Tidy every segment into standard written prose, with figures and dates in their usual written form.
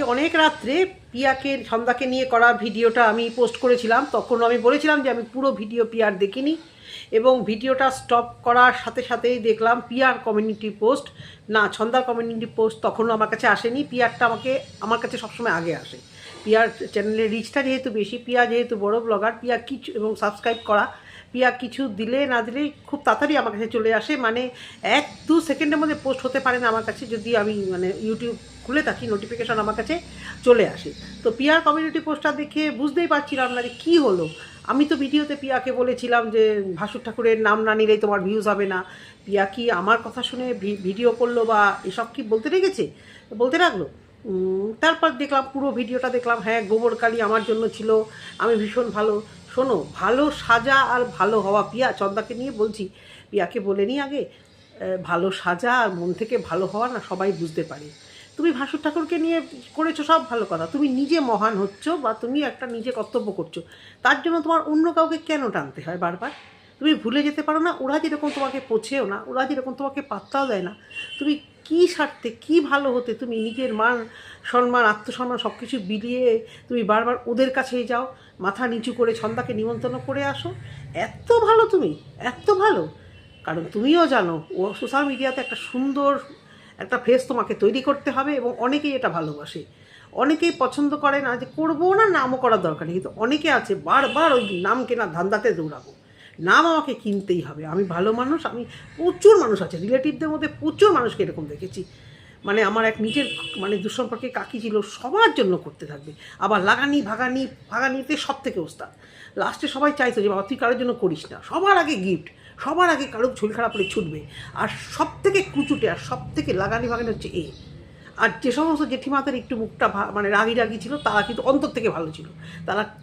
কালকে অনেক রাত্রে পিয়াকে সন্ধ্যাকে নিয়ে করা ভিডিওটা আমি পোস্ট করেছিলাম। তখন আমি বলেছিলাম যে আমি পুরো ভিডিও পিয়ার দেখিনি, এবং ভিডিওটা স্টপ করার সাথে সাথেই দেখলাম পিয়ার কমিউনিটি পোস্ট, না ছন্দার কমিউনিটি পোস্ট তখনও আমার কাছে আসেনি। পিয়ারটা আমার কাছে সবসময় আগে আসে। পিয়ার চ্যানেলের রিচটা যেহেতু বেশি, পিয়া যেহেতু বড় ব্লগার, পিয়া কিছু এবং সাবস্ক্রাইব করা, পিয়া কিছু দিলে না দিলেই খুব তাড়াতাড়ি আমার কাছে চলে আসে। মানে 1-2 সেকেন্ডের মধ্যে পোস্ট হতে পারে না আমার কাছে, যদি আমি ইউটিউব খুলে থাকি নোটিফিকেশান আমার কাছে চলে আসে। তো পিয়ার কমিউনিটি পোস্টটা দেখে বুঝতেই পারছিলাম না যে কী হলো। আমি তো ভিডিওতে পিয়াকে বলেছিলাম যে ভাসুর ঠাকুরের নাম না নিলেই তোমার ভিউজ হবে না। পিয়া কি আমার কথা শুনে ভিডিও করলো বা এসব কি বলতে রেখেছে, বলতে রাখলো? তারপর দেখলাম পুরো ভিডিওটা দেখলাম, হ্যাঁ গোবরকালী আমার জন্য ছিল, আমি ভীষণ ভালো। শোনো, ভালো সাজা আর ভালো হওয়া, পিয়া চন্দাকে নিয়ে বলছি, পিয়াকে বলে নিই আগে, ভালো সাজা আর মন থেকে ভালো হওয়া না সবাই বুঝতে পারে। তুমি ভাসুর ঠাকুরকে নিয়ে করেছো সব ভালো কথা, তুমি নিজে মহান হচ্ছ বা তুমি একটা নিজে কর্তব্য করছো, তার জন্য তোমার অন্য কাউকে কেন টানতে হয় বারবার? তুমি ভুলে যেতে পারো না ওরা যেরকম তোমাকে পোছেও না, ওরা যেরকম তোমাকে পাত্তাও দেয় না, তুমি কী স্বার্থে কী ভালো হতে তুমি নিজের মান সম্মান আত্মসম্মান সব কিছু বিলিয়ে তুমি বারবার ওদের কাছেই যাও, মাথা নিচু করে ছন্দাকে নিমন্ত্রণ করে আসো? এত ভালো তুমি, এত ভালো? কারণ তুমিও জানো ও সোশ্যাল মিডিয়াতে একটা সুন্দর একটা ফেস তোমাকে তৈরি করতে হবে, এবং অনেকেই এটা ভালোবাসে, অনেকেই পছন্দ করে না যে করবো না, নামও করার দরকার নেই, কিন্তু অনেকে আছে বারবার ওই নাম কেনার ধান্দাতে দৌড়াবো, নাম আমাকে কিনতেই হবে, আমি ভালো মানুষ। আমি প্রচুর মানুষ আছে রিলেটিভদের মধ্যে, প্রচুর মানুষকে এরকম দেখেছি। মানে আমার এক নিজের দুঃসম্পর্কে কাকি ছিল, সবার জন্য করতে থাকবে, আবার লাগানি ভাগানিতে সব থেকে ওস্তাদ। লাস্টে সবাই চাইতো যে বাবা তুই কারোর জন্য করিস না, সবার আগে গিফট, সবার আগে কারোর শরীর খারাপ হলে ছুটবে, আর সব থেকে কুচুটে আর সব থেকে লাগানি হচ্ছে এ। আর যে সমস্ত জেঠিমাদের একটু মুখটা মানে রাগি ছিল, তারা কিন্তু অন্তর থেকে ভালো ছিল।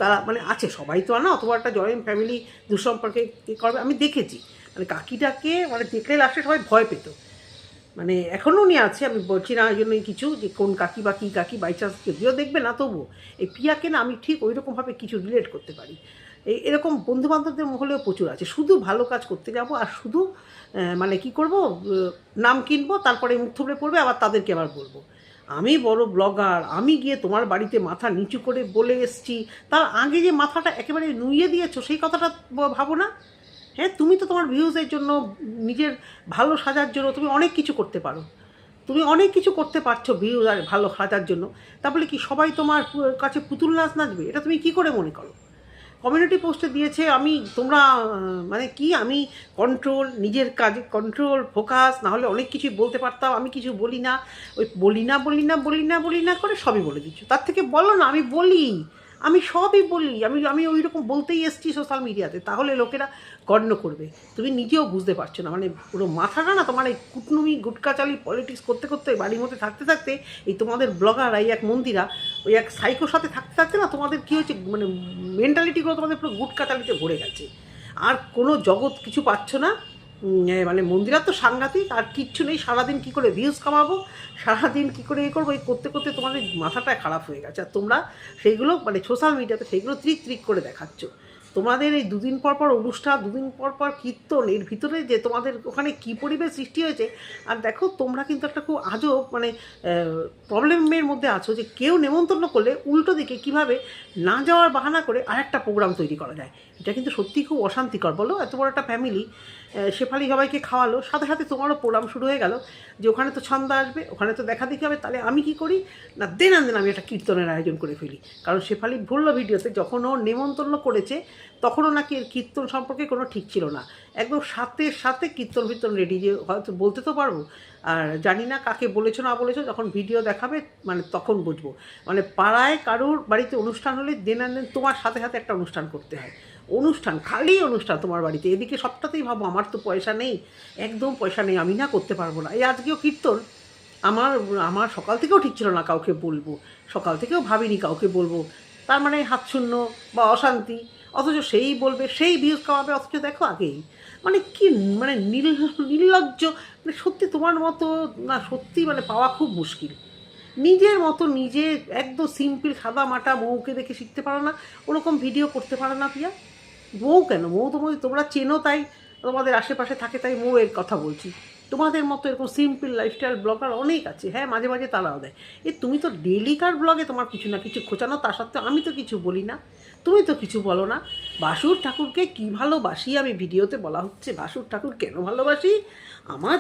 তারা মানে আছে, সবাই তো আর না, অথবা একটা জয়েন্ট ফ্যামিলি দুঃসম্পর্কে করবে। আমি দেখেছি মানে কাকিটাকে মানে দেখলে লাস্টে সবাই ভয় পেত। মানে এখনও উনি আছে, আমি বলছি না ওই জন্যই কিছু যে কোন কাকি বা কী কাকি, বাই চান্স যদিও দেখবে না, তবুও এই পিয়াকে না আমি ঠিক ওই রকমভাবে কিছু রিলেট করতে পারি। এরকম বন্ধুবান্ধবদের মহলেও প্রচুর আছে, শুধু ভালো কাজ করতে যাব আর শুধু মানে কি করব, নাম কিনবো, তারপরে মুখ থুবড়ে পড়বে, আবার তাদেরকে আবার বলবো আমি বড় ব্লগার, আমি গিয়ে তোমার বাড়িতে মাথা নিচু করে বলে এসছি, তার আগে যে মাথাটা একেবারে নুইয়ে দিয়েছো সেই কথাটা ভাবো না? হ্যাঁ, তুমি তো তোমার ভিউজের জন্য, নিজের ভালো সাজার জন্য তুমি অনেক কিছু করতে পারো, তুমি অনেক কিছু করতে পারছো ভিউজ আর ভালো সাজার জন্য। তারপরে কি সবাই তোমার কাছে পুতুল নাচ নাচবে? এটা তুমি কি করে মনে করো? কমিউনিটি পোস্টে দিয়েছে আমি তোমরা মানে কি, আমি কন্ট্রোল, নিজের কাজে কন্ট্রোল ফোকাস, না হলে অনেক কিছুই বলতে পারতাম, আমি কিছু বলি না, ওই বলি না করে সবই বলে দিচ্ছ। তার থেকে বলো না আমি বলি, আমি সবই বলি, আমি ওই রকম বলতেই এসছি সোশ্যাল মিডিয়াতে, তাহলে লোকেরা গণ্য করবে। তুমি নিজেও বুঝতে পারছো না, মানে পুরো মাথাটা না তোমার এই কুটনুমি গুটকাচালি পলিটিক্স করতে করতে বাড়ির মধ্যে থাকতে থাকতে, এই তোমাদের ব্লগার এই এক মন্দিরা ওই এক সাইকোর সাথে থাকতে থাকতে না তোমাদের কী হচ্ছে, মানে মেন্টালিটিগুলো তোমাদের পুরো গুটকাচালিতে ভরে গেছে, আর কোনো জগৎ কিছু পাচ্ছ না। মানে মন্দিরা তো সাংঘাতিক, আর কিচ্ছু নেই, সারাদিন কী করে ভিউজ কামাবো, সারাদিন কী করে এ করবো, এই করতে করতে তোমাদের মাথাটা খারাপ হয়ে গেছে, আর তোমরা সেইগুলো মানে সোশ্যাল মিডিয়াতে সেইগুলো ত্রিক করে দেখাচ্ছ। তোমাদের এই দুদিন পর অনুষ্ঠান, দুদিন পর কীর্তন, এর ভিতরে যে তোমাদের ওখানে কী পরিবেশ সৃষ্টি হয়েছে। আর দেখো তোমরা কিন্তু একটা খুব আজব মানে প্রবলেমের মধ্যে আছো, যে কেউ নেমন্তন্ন করলে উল্টো দিকে কীভাবে না যাওয়ার বাহানা করে আরেকটা প্রোগ্রাম তৈরি করা যায়। এটা কিন্তু সত্যিই খুব অশান্তিকর, বলো? এত বড় একটা ফ্যামিলি, শেফালি সবাইকে খাওয়ালো, সাথে সাথে তোমারও প্রোগ্রাম শুরু হয়ে গেল, যে ওখানে তো ছন্দা আসবে, ওখানে তো দেখা দেখি হবে, তাহলে আমি কি করি না, দেন আমি একটা কীর্তনের আয়োজন করে ফেলি। কারণ শেফালি বললো ভিডিওতে, যখন ও নেমন্তন্ন করেছে তখনও নাকি এর কীর্তন সম্পর্কে কোনো ঠিক ছিল না, একদম সাথে কীর্তন রেডি, যে হয়তো বলতে তো পারবো, আর জানি না কাকে বলেছো না বলেছো, যখন ভিডিও দেখাবে মানে তখন বুঝবো। মানে পাড়ায় কারোর বাড়িতে অনুষ্ঠান হলে দেন তোমার সাথে সাথে একটা অনুষ্ঠান করতে হয়, অনুষ্ঠান খালি অনুষ্ঠান তোমার বাড়িতে, এদিকে সবটাতেই ভাবো আমার তো পয়সা নেই, একদম পয়সা নেই, আমি না করতে পারবো না। এই আজকেও কীর্তন, আমার সকাল থেকেও ঠিক ছিল না কাউকে বলবো, সকাল থেকেও ভাবিনি কাউকে বলবো, তার মানে হাত শূন্য বা অশান্তি, অথচ সেই বলবে, সেই ভিউজ কামাবে, অথচ দেখো আগেই মানে কি, মানে নির্লজ্জ, মানে সত্যি তোমার মতো না, সত্যি মানে পাওয়া খুব মুশকিল। নিজের মতো নিজে একদম সিম্পল সাদা মাটা মৌকে দেখে শিখতে পারো না, ওরকম ভিডিও করতে পারো না পিয়া? মৌ কেন, মৌ তোমরা চেনো তাই, তোমাদের আশেপাশে থাকে তাই মৌ এর কথা বলছি। তোমাদের মতো এরকম সিম্পল লাইফস্টাইল ব্লগার অনেক আছে, হ্যাঁ মাঝে মাঝে তারাও দেয়। তুমি তো ডেলিকার ব্লগে তোমার কিছু না কিছু খোঁচানো, তা সত্ত্বেও আমি তো কিছু বলি না, তুমি তো কিছু বলো না। বাসুর ঠাকুরকে কী ভালোবাসি আমি ভিডিওতে বলা হচ্ছে, বাসুর ঠাকুর কেন ভালোবাসি, আমার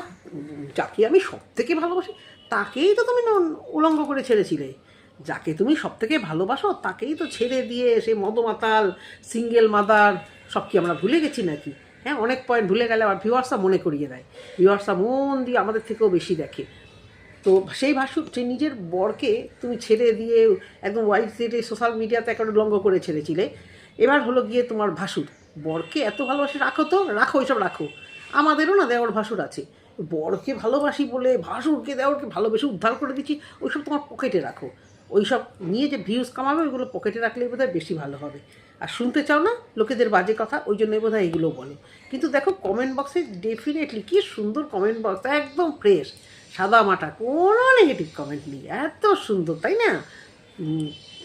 যাকে আমি সব থেকে ভালোবাসি তাকেই তো তুমি উলঙ্গ করে ছেড়েছিলে। যাকে তুমি সব থেকে ভালোবাসো তাকেই তো ছেড়ে দিয়ে সে মদমাতাল সিঙ্গেল মাদার সব কি আমরা ভুলে গেছি নাকি? হ্যাঁ, অনেক পয়েন্ট ভুলে গেলে আবার ভিউয়ার্সরা মনে করিয়ে দেয়, ভিউয়ার্সরা মন দিয়ে আমাদের থেকেও বেশি দেখে। তো সেই ভাসুর, সেই নিজের বরকে তুমি ছেড়ে দিয়ে একদম ওয়াইড সেটে সোশ্যাল মিডিয়াতে একটা উলঙ্গ করে ছেড়েছিলে। এবার হলো গিয়ে তোমার ভাসুর বরকে এত ভালোবাসি, রাখো তো রাখো, ওইসব রাখো। আমাদেরও না দেওয়ার ভাসুর আছে, বরকে ভালোবাসি বলে ভাসুরকে দেওয়ারকে ভালোবেসে উদ্ধার করে দিচ্ছি, ওইসব তোমার পকেটে রাখো। ওইসব নিয়ে যে ভিউজ কামাবে ওইগুলো পকেটে রাখলেই বোধহয় বেশি ভালো হবে। আর শুনতে চাও না লোকেদের বাজে কথা, ওই জন্যই বোধহয় এগুলো বলো। কিন্তু দেখো কমেন্ট বক্সে ডেফিনেটলি কী সুন্দর কমেন্ট বক্স, একদম ফ্রেশ সাদা মাটা, কোনো নেগেটিভ কমেন্ট নেই, এত সুন্দর তাই না?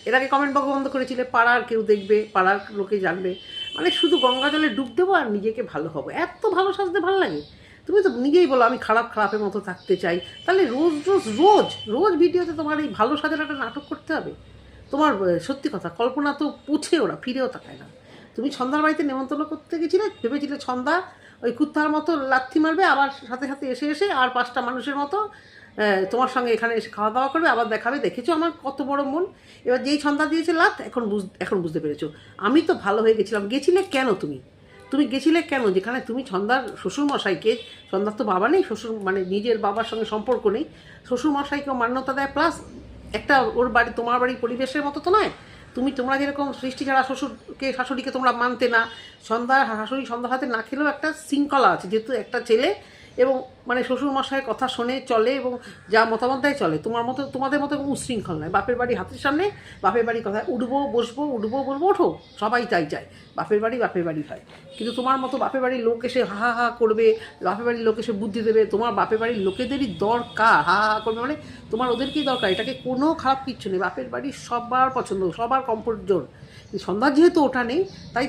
এর আগে কমেন্ট বক্স বন্ধ করেছিলে, পাড়ার কেউ দেখবে, পাড়ার লোকে জানবে, মানে শুধু গঙ্গা জলে ডুব দেবো আর নিজেকে ভালো হবো, এত ভালো সাজতে ভালো লাগে। তুমি তো নিজেই বলো আমি খারাপের মতো থাকতে চাই, তাহলে রোজ রোজ রোজ রোজ ভিডিওতে তোমার এই ভালো সাজার একটা নাটক করতে হবে? তোমার সত্যি কথা কল্পনা তো পুছে ওরা ফিরেও তাকায় না। তুমি ছন্দার বাড়িতে নেমন্তন্ন করতে গেছিলে, ভেবেছিলে ছন্দা ওই কুত্তার মতো লাথি মারবে, আবার সাথে সাথে এসে আর 5টা মানুষের মতো তোমার সঙ্গে এখানে এসে খাওয়া দাওয়া করবে, আবার দেখাবে দেখেছো আমার কত বড় মন। এবার যেই ছন্দা দিয়েছে লাথ, এখন বুঝতে পেরেছো আমি তো ভালো হয়ে গেছিলাম। গেছিলে কেন তুমি গেছিলে কেন যেখানে তুমি ছন্দার শ্বশুরমশাইকে, ছন্দার তো বাবা নেই, শ্বশুর মানে নিজের বাবার সঙ্গে সম্পর্ক নেই, শ্বশুরমশাইকেও মান্যতা দেয়, প্লাস একটা ওর বাড়ি তোমার বাড়ির পরিবেশের মতো তো নয়। তোমরা যেরকম সৃষ্টি ছাড়া শাশুড়িকে তোমরা মানতে না, শাশুড়ি সন্ধ্যা হাতে না খেলেও একটা শৃঙ্খলা আছে, যেহেতু একটা ছেলে এবং মানে শ্বশুরমশাইয়ের কথা শোনে চলে এবং যা মতামত দেয় চলে। তোমাদের মতো উশৃঙ্খল নয়, বাপের বাড়ি হাতের সামনে, বাপের বাড়ি কথায় উঠবো বসবো ওঠো, সবাই তাই চায় বাপের বাড়ি হয়। কিন্তু তোমার মতো বাপের বাড়ির লোক এসে হা হা করবে, বাপের বাড়ির লোক এসে বুদ্ধি দেবে, তোমার বাপের বাড়ির লোকেদেরই দরকার হা হা করবে, মানে তোমার ওদেরকেই দরকার, এটাকে কোনো খারাপ কিচ্ছু নেই। বাপের বাড়ির সবার পছন্দ, সবার কমফোর্ট জোন। সন্ধ্যার যেহেতু ওটা নেই, তাই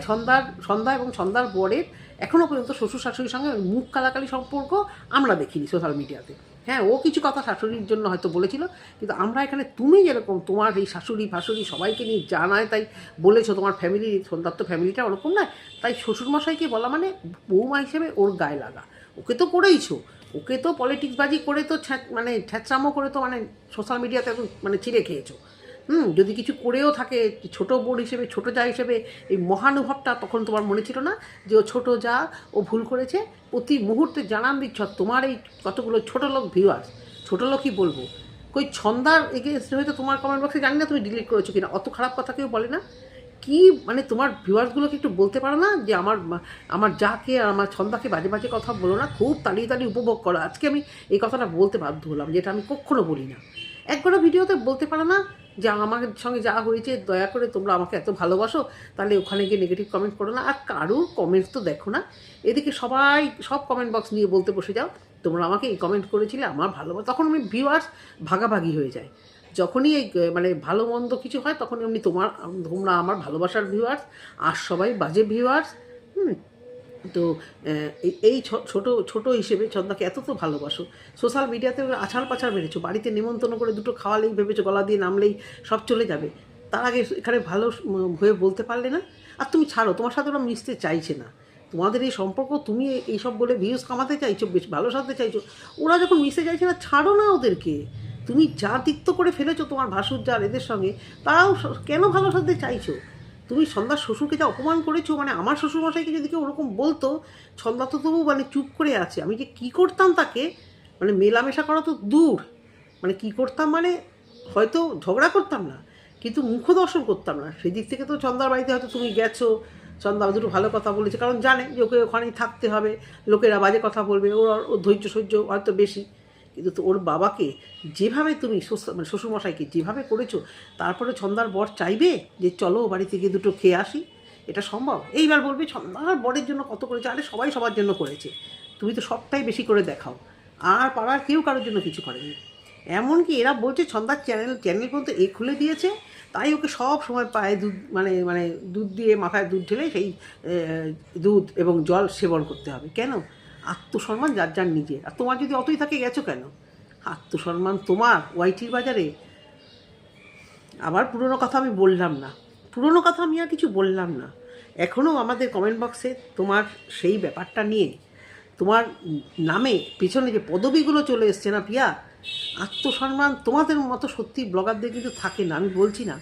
সন্ধ্যা এবং সন্ধ্যার বরের এখনও পর্যন্ত শ্বশুর শাশুড়ির সঙ্গে মুখ কালাকালি সম্পর্ক আমরা দেখিনি সোশ্যাল মিডিয়াতে। হ্যাঁ, ও কিছু কথা শাশুড়ির জন্য হয়তো বলেছিল, কিন্তু আমরা এখানে তুমি যেরকম তোমার এই শাশুড়ি ফাশুড়ি সবাইকে নিয়ে জানায় তাই বলেছো, তোমার ফ্যামিলি, সন্ধ্যার তো ফ্যামিলিটা ওরকম নয়, তাই শ্বশুরমশাইকে বলা মানে বৌমা হিসেবে ওর গায়ে লাগা। ওকে তো করেইছো, ওকে তো পলিটিক্সবাজি করে তো মানে ছ্যাঁচড়ামো করে তো মানে সোশ্যাল মিডিয়াতে মানে চিড়ে খেয়েছো। যদি কিছু করেও থাকে ছোটো বোন হিসেবে, ছোটো যা হিসেবে এই মহানুভবটা তখন তোমার মনে ছিল না যে ও ছোটো যা, ও ভুল করেছে? প্রতি মুহূর্তে জানান দিচ্ছ তোমার এই কতগুলো ছোটো লোক ভিউয়ার্স, ছোটো লোকই বলবো, কই ছন্দার এগেইনস্টে হয়তো তোমার কমেন্ট বক্সে জানি না তুমি ডিলিট করেছো কিনা, অত খারাপ কথা কেউ বলে না কি? মানে তোমার ভিউয়ার্সগুলোকে একটু বলতে পারো না যে আমার যাকে আর আমার ছন্দাকে বাজে বাজে কথা বলো না, খুব তাড়িয়ে উপভোগ করো। আজকে আমি এই কথাটা বলতে বাধ্য হলাম, যেটা আমি কখনো বলি না। একবারও ভিডিওতে বলতে পারো না যে আমার সঙ্গে যা হয়েছে দয়া করে তোমরা আমাকে এত ভালোবাসো, তাহলে ওখানে গিয়ে নেগেটিভ কমেন্ট করো না। আর কারোর কমেন্টস তো দেখো না, এদিকে সব কমেন্ট বক্স নিয়ে বলতে বসে যাও তোমরা আমাকে এই কমেন্ট করেছিলে আমার ভালোবাসা, তখন আমি ভিউয়ার্স ভাগাভাগি হয়ে যায়। যখনই এই মানে ভালো মন্দ কিছু হয় তখন এমনি তোমরা আমার ভালোবাসার ভিউয়ার্স আর সবাই বাজে ভিউয়ার্স। তো এই ছোট হিসেবে ছন্দাকে এত তো ভালোবাসো, সোশ্যাল মিডিয়াতে আছাড় পাছাড় মেরেছো, বাড়িতে নেমন্তন্ন করে দুটো খাওয়ালেই ভেবেছো গলা দিয়ে নামলেই সব চলে যাবে, তার আগে এখানে ভালো হয়ে বলতে পারলে না। আর তুমি ছাড়ো, তোমার সাথে ওরা মিশতে চাইছে না, তোমাদের এই সম্পর্ক তুমি এইসব বলে ভিউজ কামাতে চাইছো, বেশ ভালো সাথে চাইছো, ওরা যখন মিশতে চাইছে না ছাড়ো না ওদেরকে। তুমি যা তিক্ত করে ফেলেছো তোমার ভাসুর যার এদের সঙ্গে, তারাও কেন ভালো সাথে চাইছো? তুমি ছন্দার শ্বশুরকে যা অপমান করেছো, মানে আমার শ্বশুরমশাইকে যদি কেউ ওরকম বলতো, ছন্দা তো তবু মানে চুপ করে আছে, আমি যে কী করতাম তাকে, মানে মেলামেশা করা তো দূর, মানে কী করতাম মানে হয়তো ঝগড়া করতাম না, কিন্তু মুখ দর্শন করতাম না। সেই দিক থেকে তো ছন্দার বাড়িতে হয়তো তুমি গেছো, ছন্দা দুটো ভালো কথা বলেছে, কারণ জানে যে ওকে ওখানেই থাকতে হবে, লোকেরা বাজে কথা বলবে, ওর ধৈর্য সহ্য হয়তো বেশি। কিন্তু তো ওর বাবাকে যেভাবে তুমি মানে শ্বশুরমশাইকে যেভাবে করেছো, তারপরে ছন্দার বর চাইবে যে চলো বাড়ি থেকে দুটো খেয়ে আসি? এটা সম্ভব? এইবার বলবে ছন্দার বরের জন্য কত করেছে, আরে সবাই সবার জন্য করেছে, তুমি তো সবটাই বেশি করে দেখাও, আর পাড়ার কেউ কারোর জন্য কিছু করেনি। এমনকি এরা বলছে ছন্দার চ্যানেল পর্যন্ত খুলে দিয়েছে, তাই ওকে সব সময় পায়ে দুধ মানে দুধ দিয়ে মাথায় দুধ ঢেলে সেই দুধ এবং জল সেবন করতে হবে। কেন? আত্মসম্মান যার যার নিজের। আর তোমার যদি অতই থাকে গেছো কেন? আত্মসম্মান তোমার ওয়াইটির বাজারে। আবার পুরনো কথা আমি বললাম না, পুরনো কথা আমি আর কিছু বললাম না। এখনও আমাদের কমেন্ট বক্সে তোমার সেই ব্যাপারটা নিয়ে তোমার নামে পেছনে যে পদবিগুলো চলে এসছে না প্রিয়া, আত্মসম্মান তোমাদের মতো সত্যি ব্লগারদের কিন্তু থাকে না। আমি বলছি না,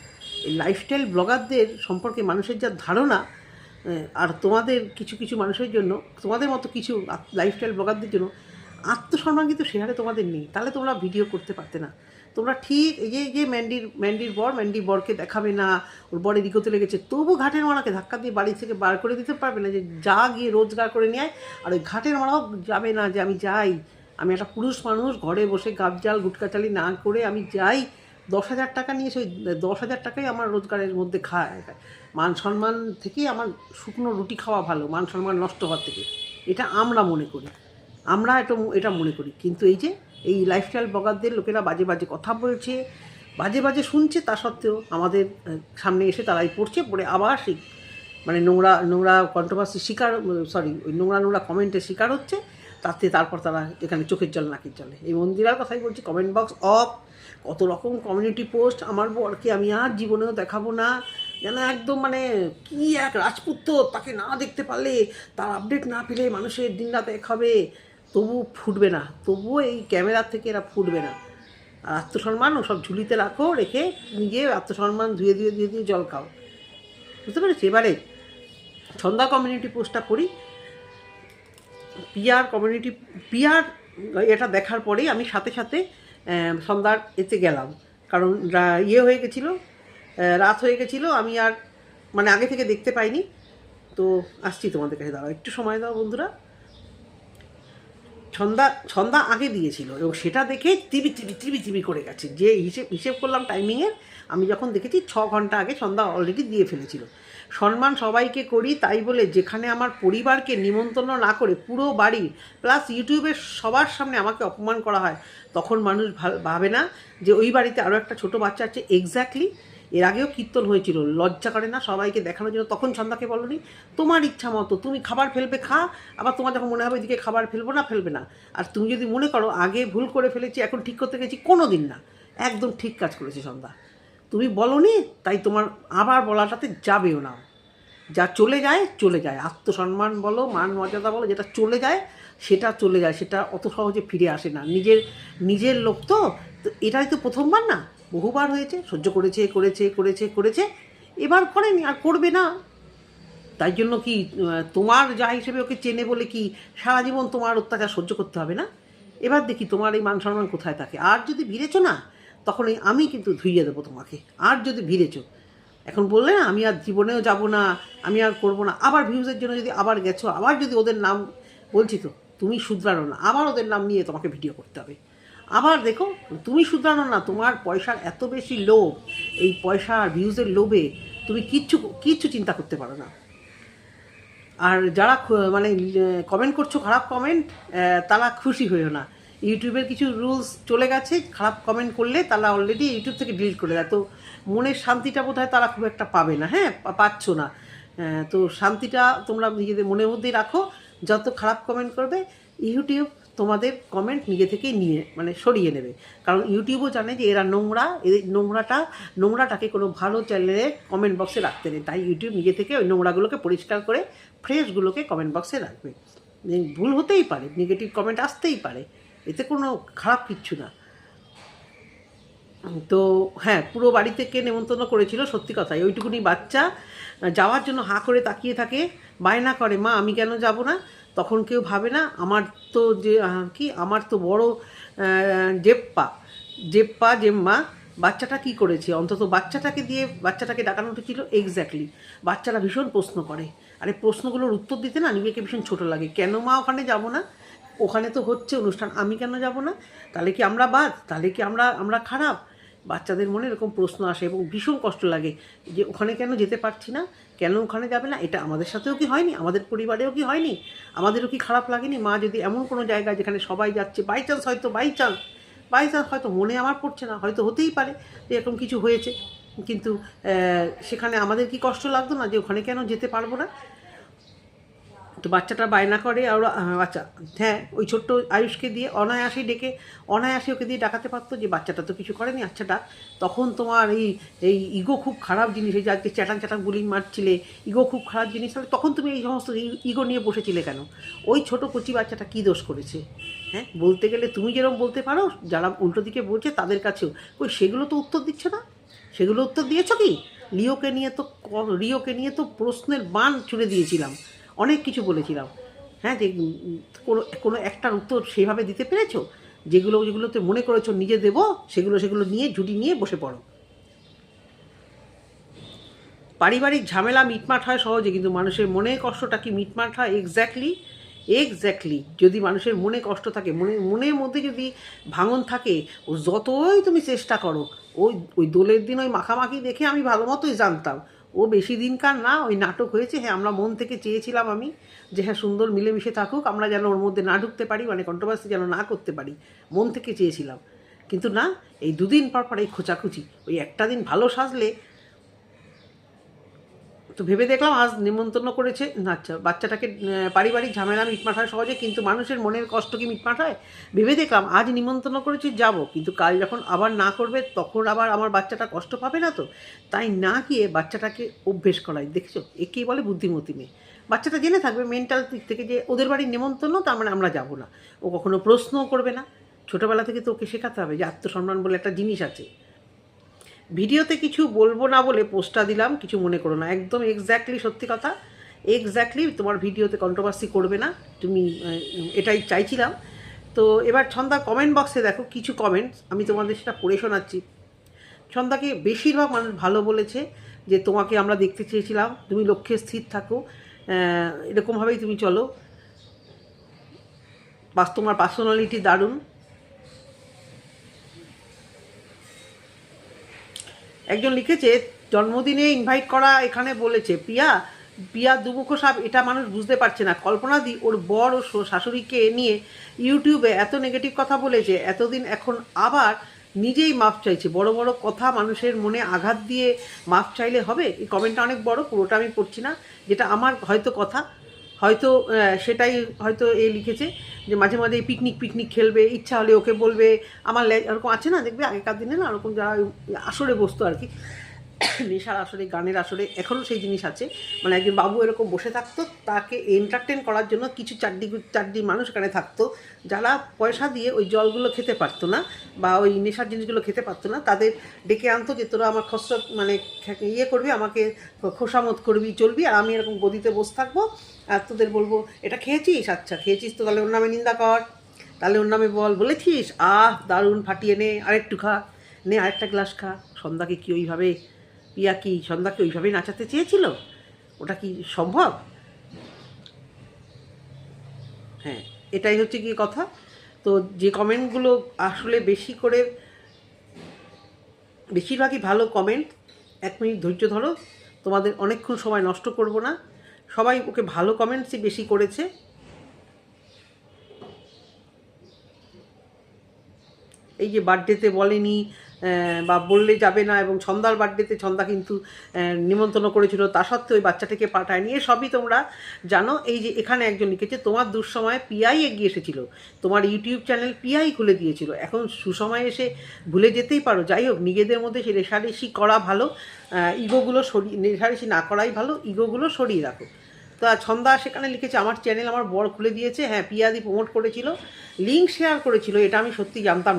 এই লাইফস্টাইল ব্লগারদের সম্পর্কে মানুষের যা ধারণা, আর তোমাদের কিছু কিছু মানুষের জন্য, তোমাদের মতো কিছু লাইফস্টাইল ব্লগারদের জন্য আত্মসম্মান কিন্তু সে হারে তোমাদের নেই। তাহলে তোমরা ভিডিও করতে পারতে না। তোমরা ঠিক এই যে ম্যান্ডির বরকে দেখাবে না, ওর বরের ইগোতে লেগেছে, তবু ঘাটের মারাকে ধাক্কা দিয়ে বাড়ি থেকে বার করে দিতে পারবে না যে যা গিয়ে রোজগার করে নিয়ে আয়। আর ওই ঘাটের মারাও যাবে না যে আমি যাই, আমি একটা পুরুষ মানুষ, ঘরে বসে গাবজাল গুটকাচালি না করে আমি যাই, 10,000 টাকা নিয়ে সেই 10,000 টাকাই আমার রোজগারের মধ্যে খায়। মান সম্মান থেকেই আমার শুকনো রুটি খাওয়া ভালো, মান সম্মান নষ্ট হওয়ার থেকে। এটা আমরা মনে করি, আমরা এটা মনে করি। কিন্তু এই লাইফস্টাইল ব্লগারদের লোকেরা বাজে বাজে কথা বলছে, বাজে বাজে শুনছে, তা সত্ত্বেও আমাদের সামনে এসে তারাই পড়ে আবার সেই মানে নোংরা কন্ট্রোভার্সি ওই নোংরা কমেন্টের শিকার হচ্ছে। তারপর তারা এখানে চোখের জল নাকের জলে। এই মন্দিরার কথাই বলছি, কমেন্ট বক্স অফ, কত রকম কমিউনিটি পোস্ট, আমার বরকে আমি আর জীবনেও দেখাবো না, যেন একদম মানে কি এক রাজপুত্র, তাকে না দেখতে পারলে, তার আপডেট না পেলে মানুষের দিন রাত এক হবে। তবু ফুটবে না, তবুও এই ক্যামেরার থেকে এরা ফুটবে না। আর আত্মসম্মান ও সব ঝুলিতে রাখো, রেখে নিজে আত্মসম্মান ধুয়ে জল খাও। বুঝতে পেরেছি? এবারে ছন্দা কমিউনিটি পোস্টটা করি। পিয়ার এটা দেখার পরেই আমি সাথে সাথে সন্ধ্যার এতে গেলাম, কারণ হয়ে গেছিলো, রাত হয়ে গেছিলো, আমি আর মানে আগে থেকে দেখতে পাইনি। তো আসছি তোমাদের কাছে, দাঁড়াও একটু সময় দাও বন্ধুরা। সন্ধ্যা আগে দিয়েছিল এবং সেটা দেখে টিভি করে গেছে। যে হিসেব করলাম টাইমিংয়ের, আমি যখন দেখেছি 6 ঘন্টা আগে সন্ধ্যা অলরেডি দিয়ে ফেলেছিল। সম্মান সবাইকে করি, তাই বলে যেখানে আমার পরিবারকে নিমন্ত্রণ না করে পুরো বাড়ি প্লাস ইউটিউবের সবার সামনে আমাকে অপমান করা হয়, তখন মানুষ ভাবে না যে ওই বাড়িতে আরও একটা ছোটো বাচ্চা আছে। এক্স্যাক্টলি এর আগেও কীর্তন হয়েছিল, লজ্জা করে না সবাইকে দেখানোর জন্য? তখন সন্ধ্যাকে বলনি তোমার ইচ্ছা মতো তুমি খাবার ফেলবে খা, আবার তোমার যখন মনে হবে এদিকে খাবার ফেলবে না। আর তুমি যদি মনে করো আগে ভুল করে ফেলেছি এখন ঠিক করতে গেছি, কোনো দিন না, একদম ঠিক কাজ করেছি সন্ধ্যা। তুমি বলনি, তাই তোমার আবার বলাটাতে যাবেও না। যা চলে যায়, আত্মসম্মান বলো, মান মর্যাদা বলো, যেটা চলে যায়, সেটা অত সহজে ফিরে আসে না। নিজের লোক তো, এটাই তো প্রথমবার না, বহুবার হয়েছে, সহ্য করেছে, এবার করেনি আর করবে না। তাই জন্য কি তোমার যা হিসেবে ওকে চেনে বলে কি সারা জীবন তোমার অত্যাচার সহ্য করতে হবে না? এবার দেখি তোমার এই মান সম্মান কোথায় থাকে। আর যদি ভিড়েছো না, তখন আমি কিন্তু ধুইয়ে দেবো তোমাকে। আর যদি ভিড়েছো, এখন বললে না আমি আর জীবনেও যাব না, আমি আর করবো না, আবার ভিউজের জন্য যদি আবার গেছো, আবার যদি ওদের নাম বলছি, তো তুমি শুধরানো না, আবার ওদের নাম নিয়ে তোমাকে ভিডিও করতে হবে। আবার দেখো, তুমি শুধরানো না, তোমার পয়সার এত বেশি লোভ, এই পয়সা আর ভিউজের লোভে তুমি কিচ্ছু চিন্তা করতে পারো না। আর যারা মানে কমেন্ট করছো খারাপ কমেন্ট, তারা খুশি হয়েও না। ইউটিউবের কিছু রুলস চলে গেছে, খারাপ কমেন্ট করলে তারা অলরেডি ইউটিউব থেকে ডিলিট করে দেয়। তো মনের শান্তিটা বোধহয় তারা খুব একটা পাবে না, পাচ্ছ না। তো শান্তিটা তোমরা নিজেদের মনের মধ্যেই রাখো। যত খারাপ কমেন্ট করবে, ইউটিউব তোমাদের কমেন্ট নিজে থেকেই মানে সরিয়ে নেবে। কারণ ইউটিউবও জানে যে এরা নোংরা, এদের নোংরাটাকে কোনো ভালো চ্যানেলে কমেন্ট বক্সে রাখতে নেই। তাই ইউটিউব নিজে থেকে ওই নোংরাগুলোকে পরিষ্কার করে ফ্রেশগুলোকে কমেন্ট বক্সে রাখবে। ভুল হতেই পারে, নেগেটিভ কমেন্ট আসতেই পারে, এতে কোনো খারাপ কিচ্ছু না। তো পুরো বাড়ি থেকে নেমন্তন্ন করেছিল, সত্যি কথাই। ওইটুকুনি বাচ্চা যাওয়ার জন্য হাঁ করে তাকিয়ে থাকে, বায়না করে মা আমি কেন যাব না। তখন কেউ ভাবে না আমার তো বড় জেম্মা বাচ্চাটা কি করেছে, অন্তত বাচ্চাটাকে ডাকানো উঠেছিল। এক্স্যাক্টলি, বাচ্চারা ভীষণ প্রশ্ন করে, আরে প্রশ্নগুলোর উত্তর দিতে না নিজেকে ভীষণ ছোটো লাগে। কেন মা ওখানে যাব না, ওখানে তো হচ্ছে অনুষ্ঠান, আমি কেন যাব না? তাহলে কি আমরা তাহলে কি আমরা খারাপ? বাচ্চাদের মনে এরকম প্রশ্ন আসে এবং ভীষণ কষ্ট লাগে যে ওখানে কেন যেতে পারছি না, কেন ওখানে যাবে না। এটা আমাদের সাথেও কি হয়নি, আমাদের পরিবারেও কি হয়নি, আমাদেরও কি খারাপ লাগেনি? মা যদি এমন কোনো জায়গায় যেখানে সবাই যাচ্ছে, বাই চান্স হয়তো মনে আমার পড়ছে না, হয়তো হতেই পারে যে এরকম কিছু হয়েছে, কিন্তু সেখানে আমাদের কি কষ্ট লাগতো না যে ওখানে কেন যেতে পারবো না? তো বাচ্চাটা বায়না করে আর বাচ্চা, হ্যাঁ, ওই ছোট্ট আয়ুষকে দিয়ে অনায়াসেই ডেকে অনায়াসে ওকে দিয়ে ডাকাতে পারতো যে বাচ্চাটা তো কিছু করেনি, আচ্ছা ডাক। তখন তোমার এই ইগো খুব খারাপ জিনিস, এই যে আজকে চ্যাটাং চ্যাটাং গুলিং মারছিলে, ইগো খুব খারাপ জিনিস, তাহলে তখন তুমি এই সমস্ত ইগো নিয়ে বসেছিলে কেন? ওই ছোটো কচি বাচ্চাটা কী দোষ করেছে? হ্যাঁ, বলতে গেলে তুমি যেরকম বলতে পারো, যারা উল্টো দিকে বলছে তাদের কাছেও ওই সেগুলো তো উত্তর দিচ্ছ না। সেগুলো উত্তর দিয়েছো কি? রিওকে নিয়ে তো প্রশ্নের বান ছুড়ে দিয়েছিলাম, অনেক কিছু বলেছিলাম। হ্যাঁ, যে কোনো একটার উত্তর সেইভাবে দিতে পেরেছো? যেগুলোতে মনে করেছো নিজে দেবো, সেগুলো নিয়ে ঝুটি নিয়ে বসে পড়ো। পারিবারিক ঝামেলা মিটমাট হয় সহজে, কিন্তু মানুষের মনের কষ্টটা কি মিটমাট হয়? এক্স্যাক্টলি যদি মানুষের মনে কষ্ট থাকে, মনের মধ্যে যদি ভাঙন থাকে, ও যতই তুমি চেষ্টা করো, ওই দোলের দিন ওই মাখামাখি দেখে আমি ভালো মতোই জানতাম ও বেশি দিনকার না, ওই নাটক হয়েছে। হ্যাঁ, আমরা মন থেকে চেয়েছিলাম আমি যে হ্যাঁ সুন্দর মিলেমিশে থাকুক, আমরা যেন ওর মধ্যে না ঢুকতে পারি, মানে কন্ট্রোভার্সি যেন না করতে পারি, মন থেকে চেয়েছিলাম। কিন্তু না, এই দুদিন পর এই খোঁচাখুচি, ওই একটা দিন ভালো সাজলে তো ভেবে দেখলাম আজ নিমন্ত্রণ করেছে, আচ্ছা বাচ্চাটাকে, পারিবারিক ঝামেলা মিটমাট হয় সহজে, কিন্তু মানুষের মনের কষ্ট কি মিটমাট হয়? ভেবে দেখলাম আজ নিমন্ত্রণ করেছি যাব, কিন্তু কাল যখন আবার না করবে তখন আবার আমার বাচ্চাটা কষ্ট পাবে না তো? তাই না গিয়ে বাচ্চাটাকে অভ্যেস করাই। দেখছো, একেই বলে বুদ্ধিমতী মেয়ে। বাচ্চাটা জেনে থাকবে মেন্টাল দিক থেকে যে ওদের বাড়ির নিমন্ত্রণ, তার মানে আমরা যাব না। ও কখনো প্রশ্নও করবে না। ছোটোবেলা থেকে তো ওকে শেখাতে হবে যে আত্মসম্মান বলে একটা জিনিস আছে। ভিডিওতে কিছু বলবো না বলে পোস্টটা দিলাম, কিছু মনে করো না। একদম এক্স্যাক্টলি সত্যি কথা, এক্স্যাক্টলি তোমার ভিডিওতে কন্ট্রোভার্সি করবে না, তুমি এটাই চাইছিলাম। তো এবার ছন্দা কমেন্ট বক্সে দেখো কিছু কমেন্টস, আমি তোমাদের সেটা পড়ে শোনাচ্ছি। ছন্দাকে বেশিরভাগ মানুষ ভালো বলেছে, যে তোমাকে আমরা দেখতে চেয়েছিলাম, তুমি লক্ষ্যে স্থির থাকো, এরকমভাবেই তুমি চলো, তোমার পার্সোনালিটি দারুণ। একজন লিখেছে জন্মদিনে ইনভাইট করা এখানে বলেছে পিয়া দুমুখ সাপ, এটা মানুষ বুঝতে পারছে না। কল্পনা দি ওর বর ও শাশুড়িকে নিয়ে ইউটিউবে এত নেগেটিভ কথা বলেছে এতদিন, এখন আবার নিজেই মাপ চাইছে। বড় বড় কথা মানুষের মনে আঘাত দিয়ে মাপ চাইলে হবে? এই কমেন্টটা অনেক বড়, পুরোটা আমি পড়ছি না, যেটা আমার হয়তো কথা, হয়তো সেটাই হয়তো এ লিখেছে যে মাঝে মাঝে পিকনিক খেলবে, ইচ্ছা হলে ওকে বলবে আমার এরকম আছে না, দেখবে আগেকার দিনে না ওরকম যারা আসরে বসতো আর কি, নেশার আসরে, গানের আসরে, এখনও সেই জিনিস আছে। মানে একজন বাবু এরকম বসে থাকতো, তাকে এন্টারটেন করার জন্য কিছু চারটি মানুষ এখানে থাকতো, যারা পয়সা দিয়ে ওই জলগুলো খেতে পারতো না বা ওই নেশার জিনিসগুলো খেতে পারতো না, তাদের ডেকে আনতো যে তোরা আমার খসড়া মানে ইয়ে করবি, আমাকে খোসামত করবি, চলবি, আর আমি এরকম গদিতে বসে থাকবো আর তোদের বলবো এটা খেয়েছিস, আচ্ছা খেয়েছিস তো তাহলে ওর নামে নিন্দা কর, তাহলে ওর নামে বলেছিস দারুণ, ফাটিয়ে নে, আরেকটু খা, নে আরেকটা গ্লাস খা। সন্ধ্যাকে কি ওইভাবে, পিয়া কি সন্ধ্যাকে ওইভাবেই নাচাতে চেয়েছিল? ওটা কি সম্ভব? হ্যাঁ, এটাই হচ্ছে কি কথা। তো যে কমেন্টগুলো আসলে বেশিরভাগই ভালো কমেন্ট, 1 মিনিট ধৈর্য ধরো, তোমাদের অনেকক্ষণ সময় নষ্ট করব না। সবাই ওকে ভালো কমেন্টসই বেশি করেছে। এই যে বার্থডেতে বলেনি বা বললে যাবে না, এবং ছন্দার বার্থডেতে ছন্দা কিন্তু নিমন্ত্রণ করেছিল, তা সত্ত্বেও ওই বাচ্চাটাকে পাঠায়নি, এ সবই তোমরা জানো। এই যে এখানে একজন লিখেছে তোমার দুঃসময়ে পিয়াই এগিয়ে এসেছিল, তোমার ইউটিউব চ্যানেল পিয়াই খুলে দিয়েছিল, এখন সুসময়ে এসে ভুলে যেতেই পারো। যাই হোক, নিজেদের মধ্যে সে রেষারেষি করা ভালো, ইগোগুলো রেষারেষি না করাই ভালো, ইগোগুলো সরিয়ে রাখো। তা ছন্দা সেখানে লিখেছে আমার চ্যানেল আমার বর খুলে দিয়েছে, হ্যাঁ পিয়াদি প্রমোট করেছিল, লিঙ্ক শেয়ার করেছিল, এটা আমি সত্যি জানতাম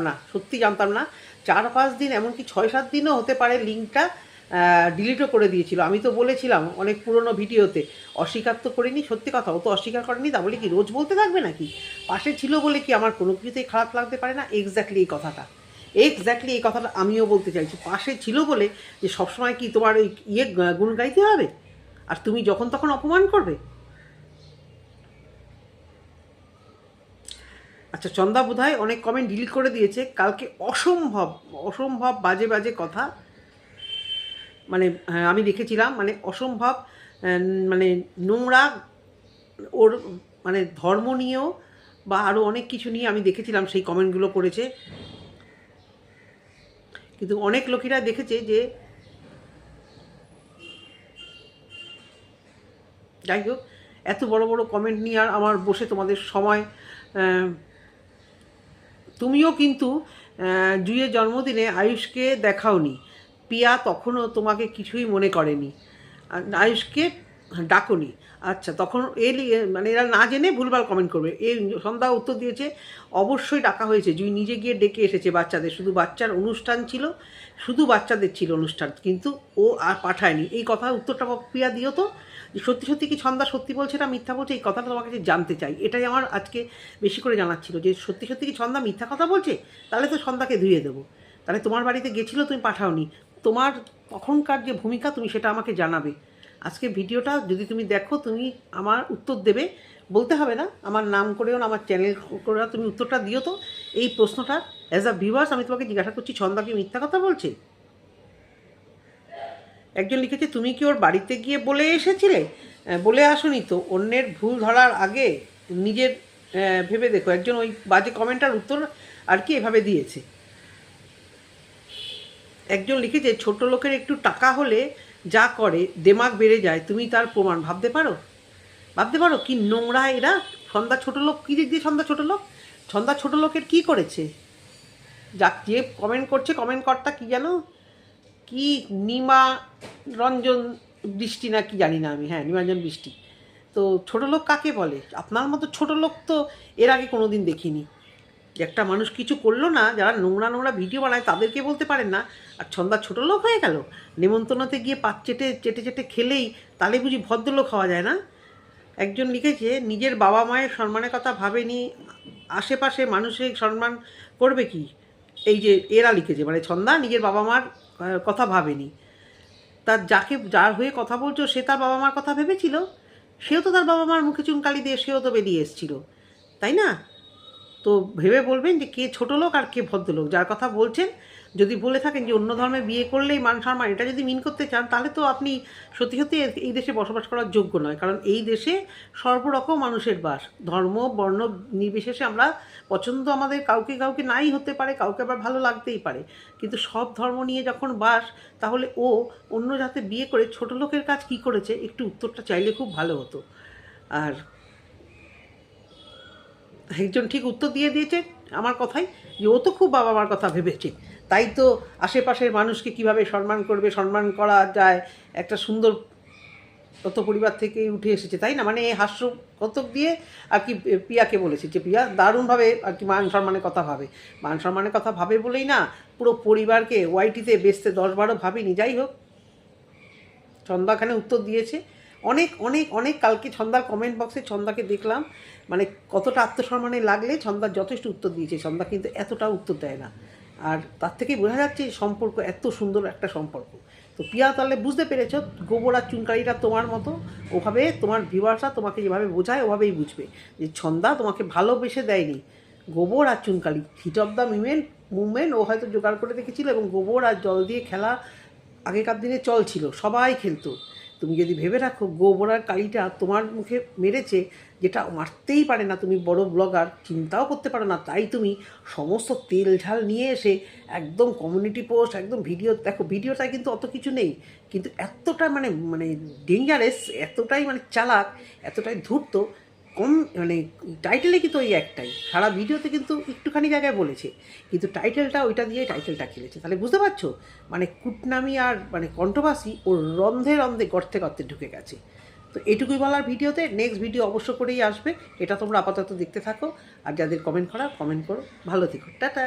না। 4-5 দিন, এমনকি 6-7 দিনও হতে পারে লিঙ্কটা ডিলিটও করে দিয়েছিল। আমি তো বলেছিলাম অনেক পুরনো ভিডিওতে, অস্বীকার তো করিনি, সত্যি কথা, ও তো অস্বীকার করেনি, তা বলে কি রোজ বলতে থাকবে নাকি? পাশে ছিল বলে কি আমার কোনো কিছুতেই খারাপ লাগতে পারে না? এক্স্যাক্টলি এই কথাটা আমিও বলতে চাইছি, পাশে ছিল বলে যে সবসময় কি তোমার ওই গুণ গাইতে হবে আর তুমি যখন তখন অপমান করবে? আচ্ছা, চন্দা বোধহয় অনেক কমেন্ট ডিলিট করে দিয়েছে। কালকে অসম্ভব বাজে কথা, মানে আমি দেখেছিলাম, মানে অসম্ভব, মানে নোংরা, ওর মানে ধর্ম নিয়েও বা আরও অনেক কিছু নিয়ে আমি দেখেছিলাম সেই কমেন্টগুলো করেছে। কিন্তু অনেক লোকেরা দেখেছে যে, যাই হোক, এত বড় বড় কমেন্ট নিয়ে আর আমার বসে তোমাদের সময়। তুমিও কিন্তু জুঁইয়ের জন্মদিনে আয়ুষকে দেখাওনি, পিয়া তখনও তোমাকে কিছুই মনে করেনি, আয়ুষকে ডাকোনি। আচ্ছা, তখন মানে এরা না জেনে ভুলভাল কমেন্ট করবে। এই সন্ধ্যা উত্তর দিয়েছে অবশ্যই ডাকা হয়েছে, জুঁই নিজে গিয়ে ডেকে এসেছে বাচ্চাদের, শুধু বাচ্চার অনুষ্ঠান ছিল, শুধু বাচ্চাদের ছিল অনুষ্ঠান, কিন্তু ও আর পাঠায়নি। এই কথার উত্তরটা প্রিয়া দিও তো, যে সত্যি সত্যি কি ছন্দা সত্যি বলছে না মিথ্যা বলছে, এই কথাটা তোমার কাছে জানতে চাই। এটাই আমার আজকে বেশি করে জানার ছিল, যে সত্যি সত্যি কি ছন্দা মিথ্যা কথা বলছে, তাহলে তো ছন্দাকে ধুয়ে দেবো। তাহলে তোমার বাড়িতে গেছিলো, তুমি পাঠাওনি, তোমার তখনকার যে ভূমিকা তুমি সেটা আমাকে জানাবে। আজকে ভিডিওটা যদি তুমি দেখো, তুমি আমার উত্তর দেবে, বলতে হবে না আমার নাম করেও না, আমার চ্যানেল করে তুমি উত্তরটা দিও তো। এই প্রশ্নটা অ্যাজ আ ভিউয়ার্স আমি তোমাকে জিজ্ঞাসা করছি, ছন্দা কি মিথ্যা কথা বলছে? একজন লিখেছে তুমি কি ওর বাড়িতে গিয়ে বলে এসেছিলে? বলে আসোনি তো, অন্যের ভুল ধরার আগে নিজের ভেবে দেখো। একজন ওই বাজে কমেন্টার উত্তর আর কি এভাবে দিয়েছে। একজন লিখেছে ছোট লোকের একটু টাকা হলে যা করে দেমাগ বেড়ে যায়, তুমি তার প্রমাণ ভাবতে পারো? ভাবতে পারো কি নোংরা এরা। ছন্দা ছোট লোক, কী দিক দিয়ে ছন্দা ছোট লোক? ছন্দা ছোট লোকের কী করেছে? যে কমেন্ট করছে, কমেন্ট কর্তা কী জানো, কি নিমা রঞ্জন বৃষ্টি না কি জানি না আমি, হ্যাঁ নিমাঞ্জন বৃষ্টি। তো ছোটো লোক কাকে বলে? আপনার মতো ছোটো লোক তো এর আগে কোনো দিন দেখিনি। একটা মানুষ কিছু করলো না, যারা নোংরা নোংরা ভিডিও বানায় তাদেরকে বলতে পারেন না, আর ছন্দা ছোটো লোক হয়ে গেল? নেমন্তন্নতে গিয়ে পাত চেটে চেটে চেটে খেলেই তাহলে বুঝি ভদ্রলোক হওয়া যায় না? একজন লিখেছে নিজের বাবা মায়ের সম্মানের কথা ভাবেনি, আশেপাশে মানুষের সম্মান করবে কি? এই যে এরা লিখেছে, মানে ছন্দা নিজের বাবা মার কথা ভাবেনি। তার যার হয়ে কথা বলছো সে তার বাবা মার কথা ভেবেছিল? সেও তো তার বাবা মার মুখে চুনকালি দিয়ে সেও তো বেরিয়ে এসেছিল, তাই না? তো ভেবে বলবেন যে কে ছোটো লোক আর কে ভদ্রলোক। যার কথা বলছেন, যদি বলে থাকেন যে অন্য ধর্মে বিয়ে করলেই মান সম্মান, এটা যদি মিন করতে চান, তাহলে তো আপনি সত্যি সত্যি এই দেশে বসবাস করার যোগ্য নয়। কারণ এই দেশে সর্বরকম মানুষের বাস, ধর্ম বর্ণ নির্বিশেষে আমরা পছন্দ আমাদের কাউকে কাউকে নাই হতে পারে, কাউকে আবার ভালো লাগতেই পারে, কিন্তু সব ধর্ম নিয়ে যখন বাস, তাহলে ও অন্য জাতে বিয়ে করে ছোটো লোকের কাজ কী করেছে, একটু উত্তরটা চাইলে খুব ভালো হতো। আর একজন ঠিক উত্তর দিয়ে দিয়েছে আমার কথাই, যে ও তো খুব বাবা মার কথা ভেবেছে, তাই তো আশেপাশের মানুষকে কিভাবে সম্মান করবে, সম্মান করা যায়, একটা সুন্দর কত পরিবার থেকে উঠে এসেছে, তাই না? মানে এই হাস্যকথক দিয়ে আর কি পিয়াকে বলেছে যে পিয়া দারুণভাবে আর কি মান সম্মানের কথা ভাবে। মান সম্মানের কথা ভাবে বলেই না পুরো পরিবারকে ওয়াইটিতে বেচতে 10-12 ভাবিনি। যাই হোক, ছন্দাখানে উত্তর দিয়েছে অনেক অনেক অনেক। কালকে ছন্দার কমেন্ট বক্সে ছন্দাকে দেখলাম, মানে কতটা আত্মসম্মানে লাগলে ছন্দার যথেষ্ট উত্তর দিয়েছে। ছন্দা কিন্তু এতটা উত্তর দেয় না, আর তার থেকেই বোঝা যাচ্ছে সম্পর্ক এত সুন্দর একটা সম্পর্ক। তো পিয়া তাহলে বুঝতে পেরেছ, গোবর আর চুনকারিটা তোমার মতো, ওভাবে তোমার ভিউয়ার্সরা তোমাকে যেভাবে বোঝায় ওভাবেই বুঝবে যে ছন্দা তোমাকে ভালোবেসে দেয়নি। গোবর আর চুনকালি, হিট অফ দ্য মুভমেন্ট ও হয়তো জোগাড় করে রেখেছিল, এবং গোবর আর জল দিয়ে খেলা আগেকার দিনে চল ছিল, সবাই খেলতো। তুমি যদি ভেবে রাখো গোবর আর কালিটা তোমার মুখে মেরেছে, যেটা মারতেই পারে না, তুমি বড় ব্লগার, চিন্তাও করতে পারো না, তাই তুমি সমস্ত তেল ঝাল নিয়ে এসে একদম কমিউনিটি পোস্ট, একদম ভিডিও, দেখো ভিডিওটায় কিন্তু অত কিছু নেই, কিন্তু এতটা মানে মানে ডেঞ্জারাস, এতটাই মানে চালাক, এতটাই ধূর্ত, কম মানে টাইটেলে কিন্তু ওই একটাই, সারা ভিডিওতে কিন্তু একটুখানি জায়গায় বলেছে, কিন্তু টাইটেলটা ওইটা দিয়ে টাইটেলটা খেলেছে। তাহলে বুঝতে পারছো, মানে কুটনামি আর মানে কন্ট্রোভার্সি ওর রন্ধে রন্ধে গর্তে গর্তে ঢুকে গেছে। তো এটুকুই বলার ভিডিওতে, নেক্সট ভিডিও অবশ্য করেই আসবে, এটা তোমরা আপাতত দেখতে থাকো, আর যাদের কমেন্ট করো, ভালো থেকো, টাটা।